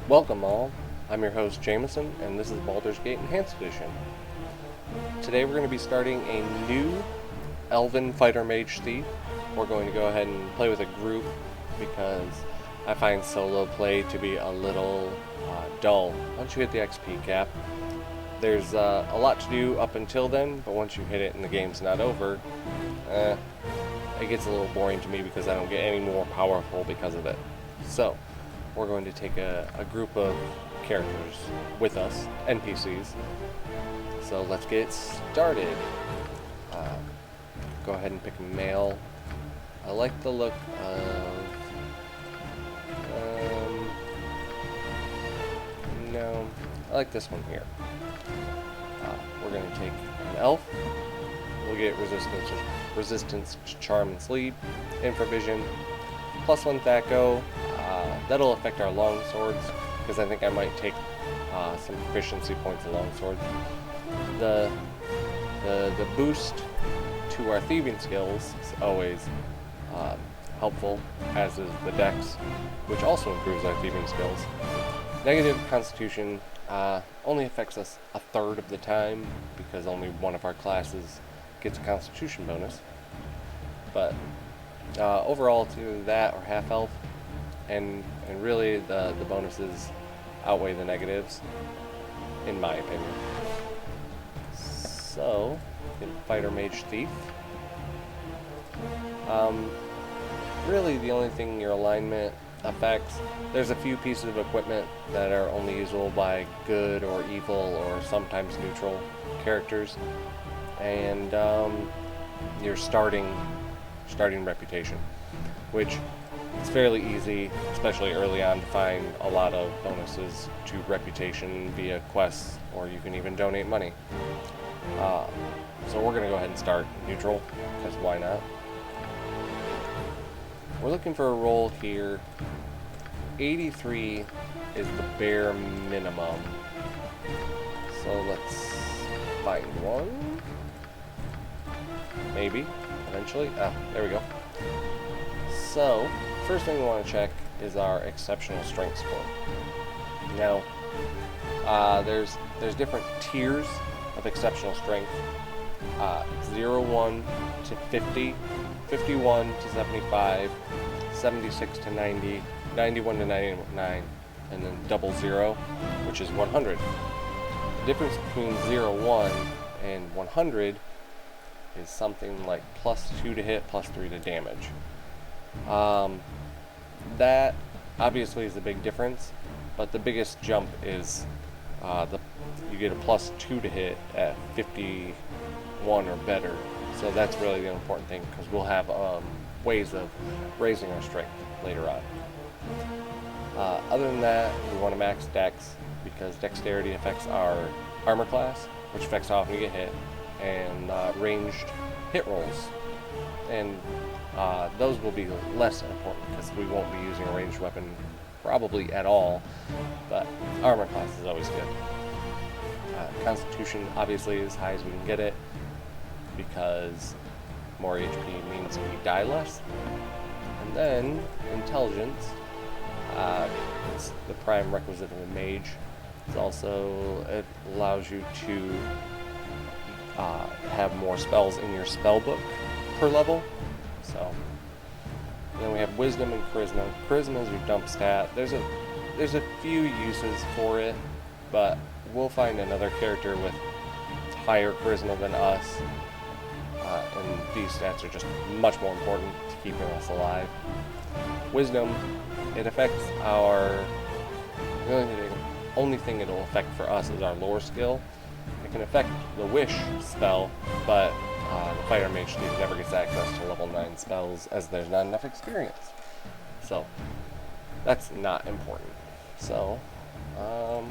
Welcome all, I'm your host Jameson, and this is Baldur's Gate Enhanced Edition. Today we're going to be starting a new Elven Fighter Mage Thief. We're going to go ahead and play with a group because I find solo play to be a little dull. Once you hit the XP cap, there's a lot to do up until then, but once you hit it and the game's not over, it gets a little boring to me because I don't get any more powerful because of it. So, we're going to take a group of characters with us, NPCs. So let's get started. Go ahead and pick a male. I like the look of... no, I like this one here. We're going to take an elf. We'll get resistance to charm and sleep, infravision, +1 THAC0. That'll affect our longswords, because I think I might take some proficiency points in longswords. The boost to our thieving skills is always helpful, as is the dex, which also improves our thieving skills. Negative constitution only affects us a third of the time, because only one of our classes gets a constitution bonus. But overall, it's either that or half elf. And really, the bonuses outweigh the negatives, in my opinion. So, Fighter Mage Thief. Really, the only thing your alignment affects, there's a few pieces of equipment that are only usable by good or evil or sometimes neutral characters, and your starting reputation, which it's fairly easy, especially early on, to find a lot of bonuses to reputation via quests, or you can even donate money. So we're going to go ahead and start neutral, because why not? We're looking for a roll here. 83 is the bare minimum. So let's find one. Maybe, eventually. There we go. So, first thing we want to check is our exceptional strength score. Now, there's different tiers of exceptional strength. 0, 1 to 50, 51 to 75, 76 to 90, 91 to 99, and then 00, which is 100. The difference between 0, 1 and 100 is something like +2 to hit, +3 to damage. That obviously is a big difference, but the biggest jump is you get a +2 to hit at 51 or better. So that's really the important thing, because we'll have ways of raising our strength later on. Other than that, we want to max dex, because dexterity affects our armor class, which affects how often you get hit, and ranged hit rolls. And those will be less important, because we won't be using a ranged weapon probably at all, but armor class is always good. Constitution obviously is as high as we can get it, because more HP means we die less. And then intelligence, it's the prime requisite of a mage. It's also, it allows you to have more spells in your spell book per level. So then we have wisdom and charisma. Charisma is your dump stat. There's a few uses for it, but we'll find another character with higher charisma than us, and these stats are just much more important to keeping us alive. Wisdom, it affects our... The only thing it'll affect for us is our lore skill. It can affect the wish spell, but the Fighter Mage Thief never gets access to level 9 spells, as there's not enough experience. So, that's not important. So, I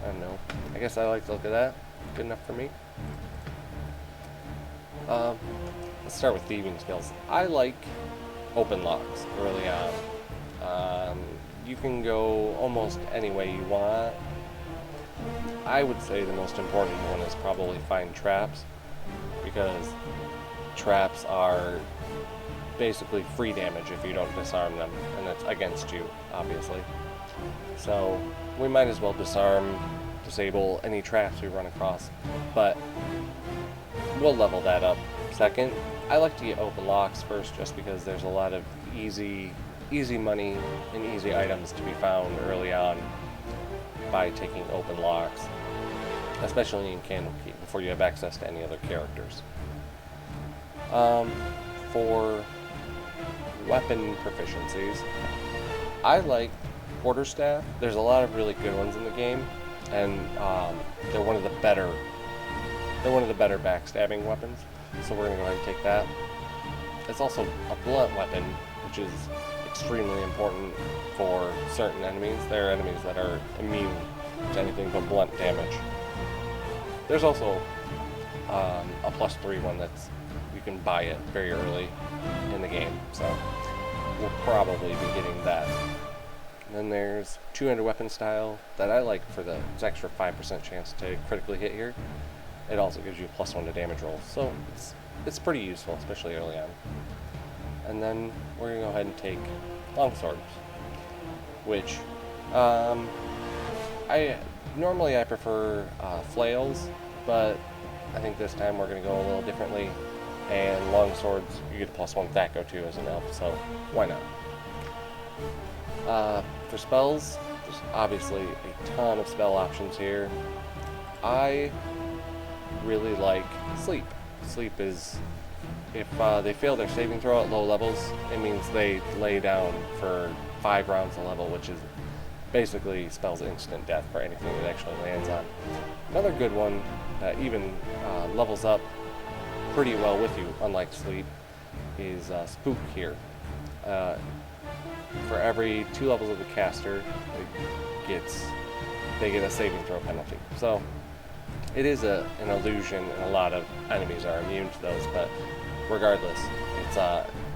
don't know. I guess I like to look at that. Good enough for me. Let's start with thieving skills. I like open locks early on. You can go almost any way you want. I would say the most important one is probably find traps, because traps are basically free damage if you don't disarm them, and that's against you, obviously. So we might as well disarm, disable any traps we run across, but we'll level that up second. I like to get open locks first, just because there's a lot of easy money and easy items to be found early on by taking open locks, especially in Candlekeep, before you have access to any other characters. For weapon proficiencies, I like quarterstaff. There's a lot of really good ones in the game, and they're one of the better backstabbing weapons. So we're gonna go ahead and take that. It's also a blunt weapon, which is extremely important for certain enemies. There are enemies that are immune to anything but blunt damage. There's also a +3 one that's, you can buy it very early in the game, so we'll probably be getting that. And then there's 200 weapon style that I like for the extra 5% chance to critically hit here. It also gives you a +1 to damage rolls, so it's pretty useful, especially early on. And then we're gonna go ahead and take longswords, which I prefer flails, but I think this time we're gonna go a little differently. And longswords, you get a +1 THAC0 too as an elf, so why not? For spells, there's obviously a ton of spell options here. I really like sleep. Sleep is, if they fail their saving throw at low levels, it means they lay down for 5 rounds a level, which is basically spells instant death for anything it actually lands on. Another good one that even levels up pretty well with you, unlike sleep, is spook here. For every 2 levels of the caster, they get a saving throw penalty. So it is an illusion, and a lot of enemies are immune to those, but regardless,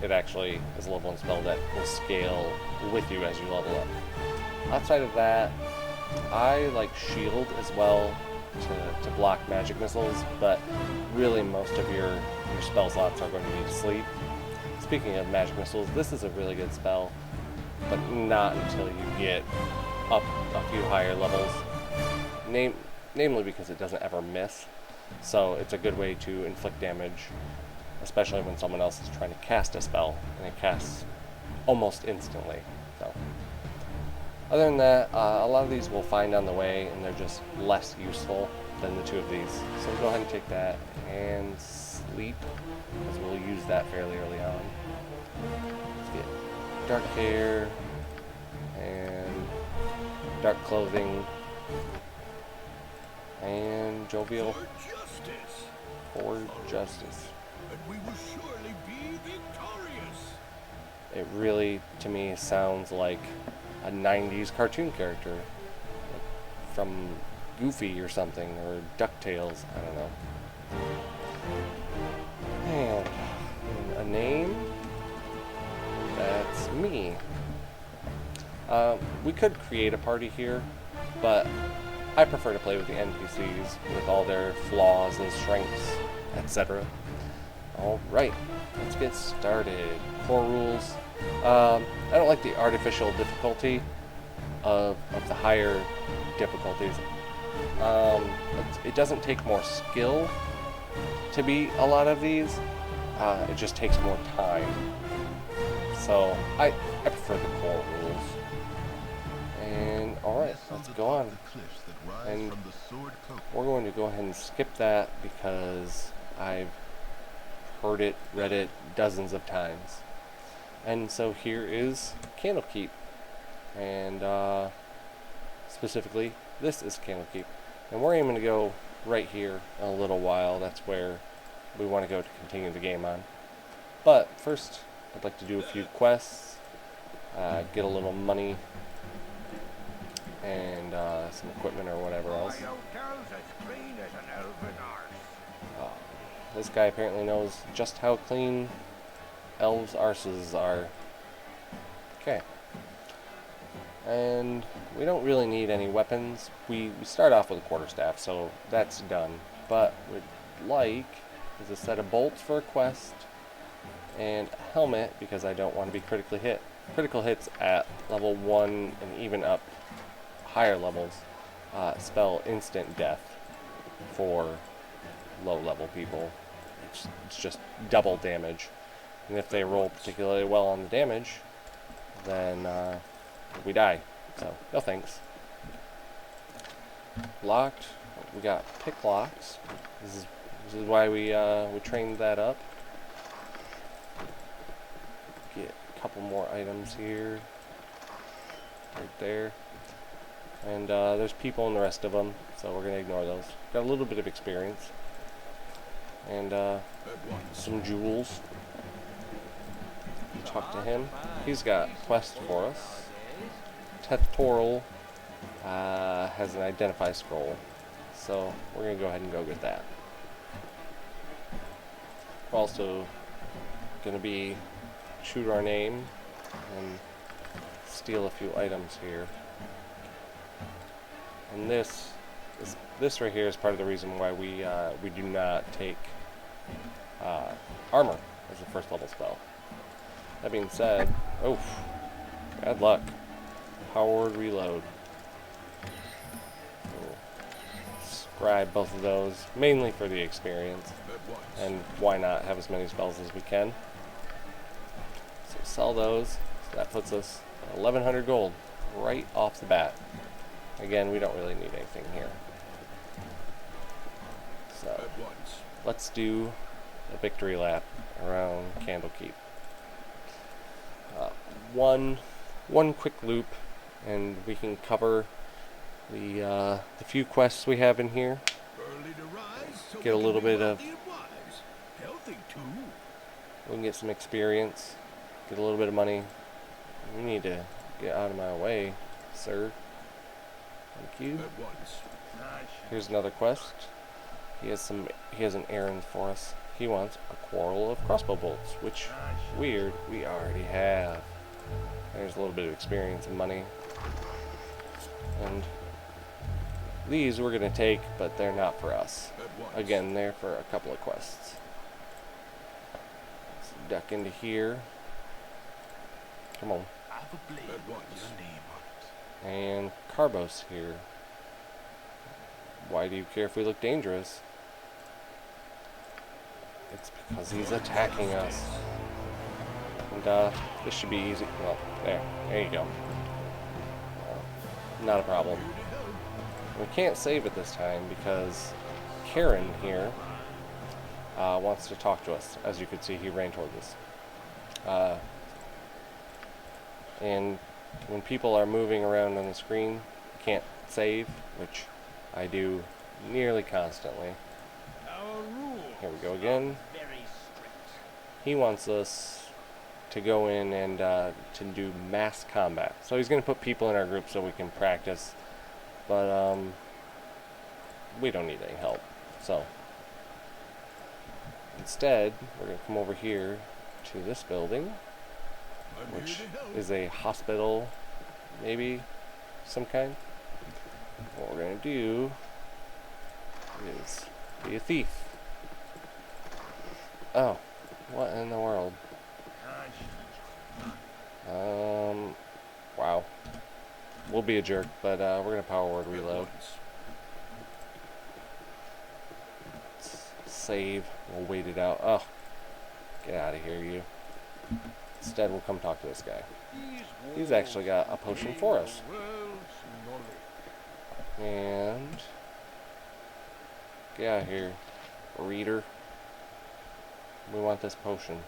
it actually is a level 1 spell that will scale with you as you level up. Outside of that, I like shield as well to block magic missiles, but really most of your spell slots are going to be sleep. Speaking of magic missiles, this is a really good spell, but not until you get up a few higher levels, namely because it doesn't ever miss, so it's a good way to inflict damage, especially when someone else is trying to cast a spell, and it casts almost instantly. So other than that, a lot of these we'll find on the way, and they're just less useful than the 2 of these. So we'll go ahead and take that, and sleep, because we'll use that fairly early on. Let's get dark hair, and dark clothing, and jovial for justice. And we will surely be victorious. It really, to me, sounds like a 90s cartoon character, like from Goofy or something, or DuckTales, I don't know. And a name, that's me. We could create a party here, but I prefer to play with the NPCs with all their flaws and strengths, etc. Alright, let's get started. Core rules. I don't like the artificial difficulty of the higher difficulties. It doesn't take more skill to beat a lot of these. It just takes more time. So I prefer the core rules. And alright, let's go on. And we're going to go ahead and skip that because I've heard it, read it dozens of times. And so here is Candlekeep. And specifically, this is Candlekeep. And we're aiming to go right here in a little while. That's where we want to go to continue the game on. But first, I'd like to do a few quests, get a little money, and some equipment or whatever else. This guy apparently knows just how clean elves' arses are. Okay. And we don't really need any weapons. We start off with a quarterstaff, so that's done. But we'd like is a set of bolts for a quest, and a helmet because I don't want to be critically hit. Critical hits at level 1 and even up higher levels spell instant death for low level people. It's just double damage. And if they roll particularly well on the damage, then we die. So, no thanks. Locked. We got pick locks. This is why we trained that up. Get a couple more items here. Right there. And there's people in the rest of them, so we're gonna ignore those. Got a little bit of experience. And some jewels. Talk to him. He's got a quest for us. Tethtoral has an identify scroll, so we're gonna go ahead and go get that. We're also gonna be shoot our name and steal a few items here. And this right here is part of the reason why we do not take armor as a first level spell. That being said, oh, bad luck. Powered reload. We'll scribe both of those, mainly for the experience, and why not have as many spells as we can. So sell those. So that puts us at 1,100 gold right off the bat. Again, we don't really need anything here. So let's do a victory lap around Candlekeep. One quick loop, and we can cover the few quests we have in here. Get a little bit of. We can get some experience. Get a little bit of money. You need to get out of my way, sir. Thank you. Here's another quest. He has an errand for us. He wants a quarrel of crossbow bolts, which, weird, we already have. There's a little bit of experience and money. And these we're going to take, but they're not for us. Again, they're for a couple of quests. Let's duck into here. Come on. And Carbos here. Why do you care if we look dangerous? It's because he's attacking us. And this should be easy. Well, there you go. Not a problem. We can't save it this time because Karen here wants to talk to us. As you can see, he ran towards us. And when people are moving around on the screen, you can't save, which I do nearly constantly. Here we go again. He wants us to go in and to do mass combat. So he's going to put people in our group so we can practice, but we don't need any help. So instead, we're going to come over here to this building, which is a hospital, maybe some kind. What we're going to do is be a thief. Oh, what in the world? Wow. We'll be a jerk, but we're going to power word reload. Let's save. We'll wait it out. Oh, get out of here, you. Instead, we'll come talk to this guy. He's actually got a potion for us. And get out of here, reader. We want this potion.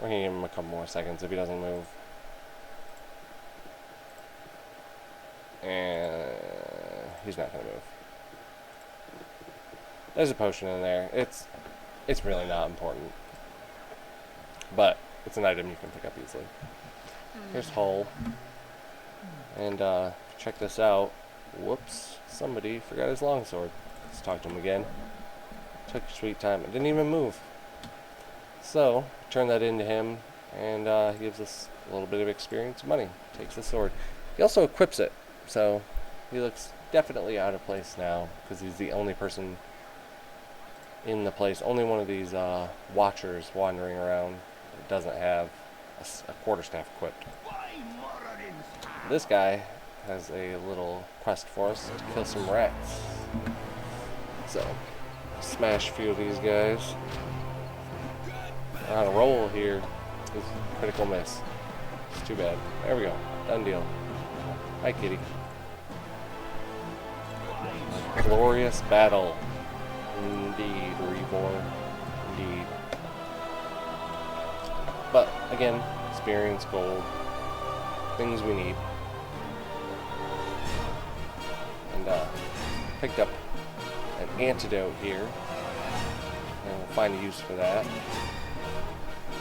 We're gonna give him a couple more seconds if he doesn't move. And he's not gonna move. There's a potion in there. It's really not important. But it's an item you can pick up easily. Here's Hull. And check this out. Whoops. Somebody forgot his longsword. Let's talk to him again. Took a sweet time. It didn't even move. So, turn that into him, and he gives us a little bit of experience and money. Takes the sword. He also equips it, so he looks definitely out of place now, because he's the only person in the place. Only one of these watchers wandering around doesn't have a quarterstaff equipped. This guy has a little quest for us to kill some rats. So, smash a few of these guys. We're on a roll here. This is a critical miss. It's too bad. There we go. Done deal. Hi, kitty. Glorious battle. Indeed, Reborn. Indeed. But, again, experience, gold. Things we need. And, picked up an antidote here. And we'll find a use for that.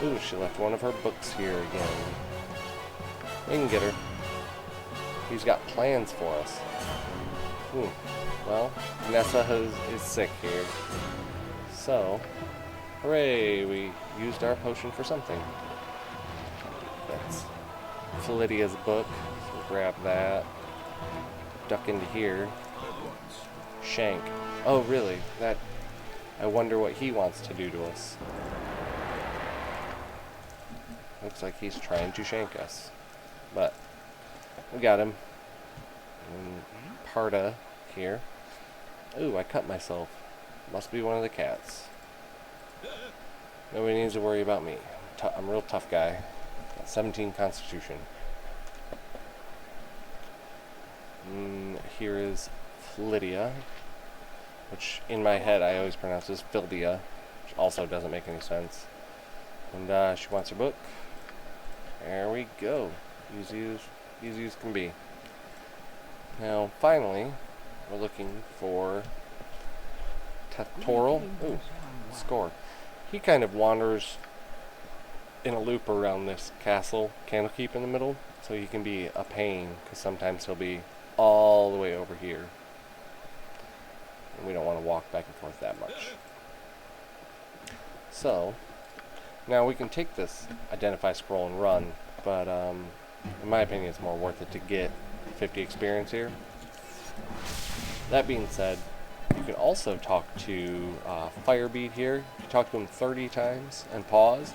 Ooh, she left one of her books here again. We can get her. He's got plans for us. Well, Nessa is sick here. So, hooray, we used our potion for something. That's Philidia's book. So we'll grab that. Duck into here. Shank. Oh, really? That. I wonder what he wants to do to us. Looks like he's trying to shank us. But we got him. And Parta here. Ooh, I cut myself. Must be one of the cats. Nobody needs to worry about me. I'm a real tough guy. Got 17 constitution. Here is Lydia, which in my head I always pronounce as Phildia, which also doesn't make any sense. And she wants her book. There we go. Easy as can be. Now, finally, we're looking for Tetoral. Ooh, score. He kind of wanders in a loop around this castle, Candlekeep in the middle, so he can be a pain, because sometimes he'll be all the way over here. And we don't want to walk back and forth that much. So, now we can take this Identify Scroll and run, but in my opinion it's more worth it to get 50 experience here. That being said, you can also talk to Firebeat here. If you talk to him 30 times and pause,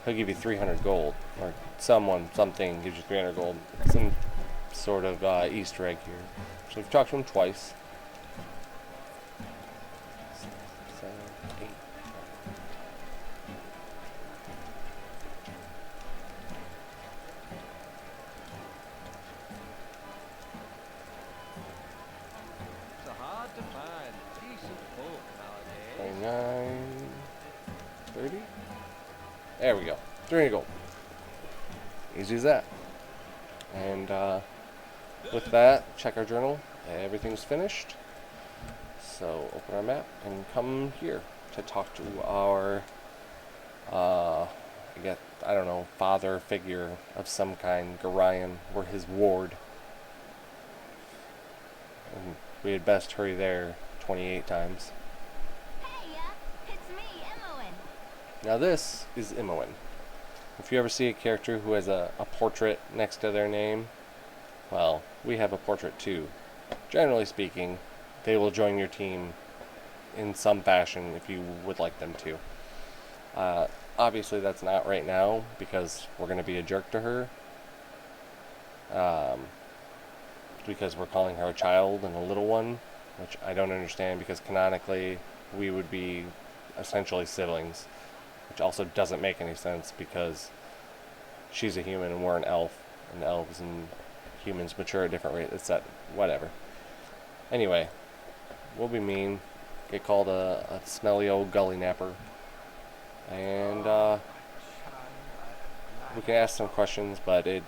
he'll give you 300 gold. Or something gives you 300 gold. Some sort of Easter egg here. So if you talk to him twice, 6, 7, 8. So hard to find decent folk nowadays. 29, 30. There we go. 300 gold. Easy as that. And with that, check our journal. Everything's finished. So open our map and come here to talk to our, I don't know, father figure of some kind, Gorion. We're his ward. And we had best hurry there 28 times. Hey, it's me, Emmowen. Now this is Imoen. If you ever see a character who has a portrait next to their name, well, we have a portrait too. Generally speaking, they will join your team in some fashion if you would like them to. Obviously that's not right now because we're going to be a jerk to her. Because we're calling her a child and a little one, which I don't understand because canonically we would be essentially siblings. Which also doesn't make any sense because she's a human and we're an elf, and elves and humans mature at different rates. It's that, whatever. Anyway, we'll be mean, get called a smelly old gully napper, and we can ask some questions, but it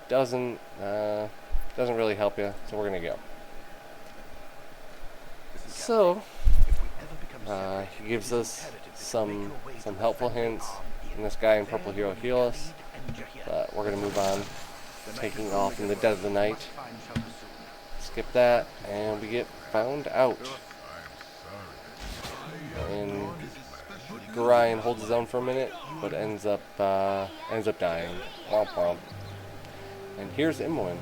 doesn't really help you, so we're gonna go. So, he gives us some helpful hints, and this guy in purple here will heal us, but we're going to move on, taking off in the dead of the night. Skip that, and we get found out. And Gorion holds his own for a minute, but ends up dying. Womp womp. And here's Imoen.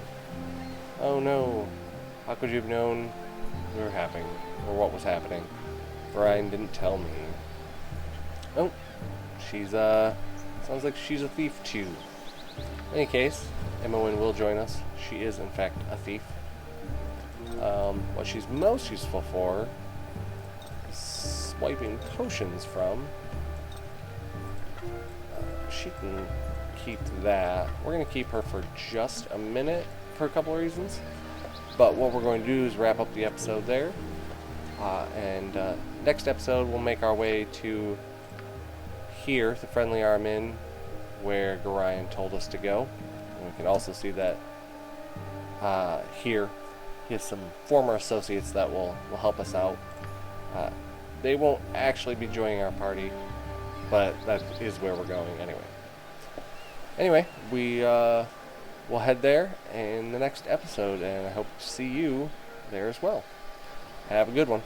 Oh no, how could you have known we were happening, or what was happening? Brian didn't tell me. Oh, she's, sounds like she's a thief too. In any case, Emowyn will join us. She is, in fact, a thief. What she's most useful for is swiping potions from. She can keep that. We're going to keep her for just a minute for a couple of reasons. But what we're going to do is wrap up the episode there. And next episode, we'll make our way to here, the Friendly Arm Inn, where Kagain told us to go. And we can also see that here he has some former associates that will help us out. They won't actually be joining our party, but that is where we're going anyway. Anyway, we'll head there in the next episode, and I hope to see you there as well. Have a good one.